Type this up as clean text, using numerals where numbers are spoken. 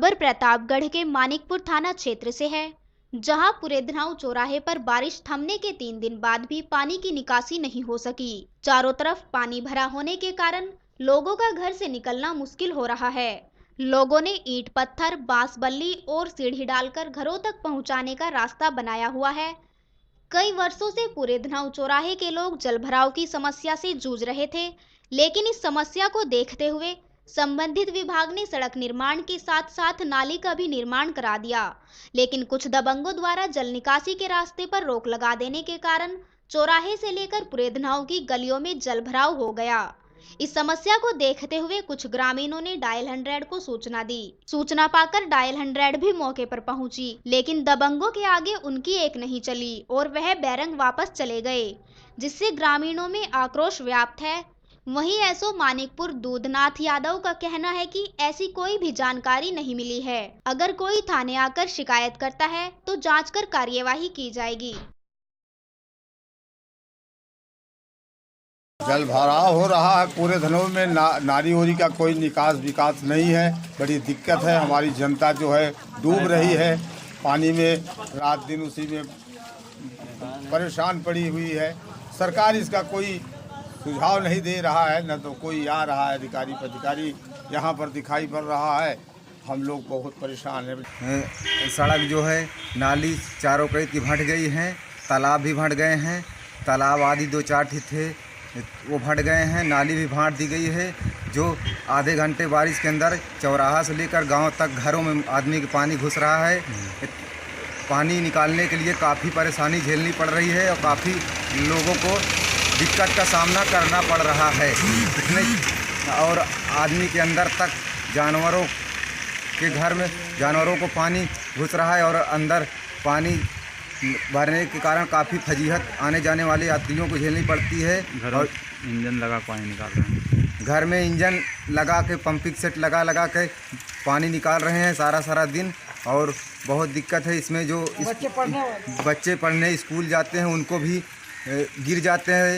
खबर प्रतापगढ़ के मानिकपुर थाना क्षेत्र से है, जहां पुरेधनाऊ चौराहे पर बारिश थमने के 3 दिन बाद भी पानी की निकासी नहीं हो सकी। चारों तरफ पानी भरा होने के कारण लोगों का घर से निकलना मुश्किल हो रहा है। लोगों ने ईंट पत्थर, बांस बल्ली और सीढ़ी डालकर घरों तक पहुंचाने का रास्ता बनाया हुआ है। कई वर्षों से पुरेधनाऊ चौराहे के लोग जलभराव की समस्या से जूझ रहे थे, लेकिन इस समस्या को देखते हुए संबंधित विभाग ने सड़क निर्माण के साथ साथ नाली का भी निर्माण करा दिया, लेकिन कुछ दबंगों द्वारा जल निकासी के रास्ते पर रोक लगा देने के कारण चौराहे से लेकर पुरेधनाऊ की गलियों में जलभराव हो गया। इस समस्या को देखते हुए कुछ ग्रामीणों ने डायल 100 को सूचना दी। सूचना पाकर डायल 100 भी मौके पर पहुंची, लेकिन दबंगों के आगे उनकी एक नहीं चली और वह बैरंग वापस चले गए, जिससे ग्रामीणों में आक्रोश व्याप्त है। वहीं एसओ मानिकपुर दूधनाथ यादव का कहना है कि ऐसी कोई भी जानकारी नहीं मिली है। अगर कोई थाने आकर शिकायत करता है तो जांच कर कार्यवाही की जाएगी। जल भराव हो रहा है पुरेधनाऊ में। नाली ओरी का कोई निकास विकास नहीं है। बड़ी दिक्कत है। हमारी जनता जो है डूब रही है पानी में, रात दिन उसी में परेशान पड़ी हुई है। सरकार इसका कोई सुझाव नहीं दे रहा है, न तो कोई आ रहा है अधिकारी यहाँ पर दिखाई पड़ रहा है। हम लोग बहुत परेशान हैं। सड़क जो है, नाली चारों कई की भट गई हैं, तालाब भी भट गए हैं। तालाब आदि 2-4 थे वो भट गए हैं। नाली भी भांट दी गई है, जो आधे घंटे बारिश के अंदर चौराहा से लेकर गांव तक घरों में आदमी के पानी घुस रहा है। पानी निकालने के लिए काफ़ी परेशानी झेलनी पड़ रही है और काफ़ी लोगों को दिक्कत का सामना करना पड़ रहा है। इतने और आदमी के अंदर तक जानवरों के घर में जानवरों को पानी घुस रहा है और अंदर पानी भरने के कारण काफ़ी फजीहत आने जाने वाले यात्रियों को झेलनी पड़ती है। और इंजन लगा पानी निकाल रहे हैं। घर में इंजन लगा के, पंपिंग सेट लगा के पानी निकाल रहे हैं सारा दिन। और बहुत दिक्कत है इसमें। जो बच्चे पढ़ने स्कूल जाते हैं उनको भी गिर जाते हैं।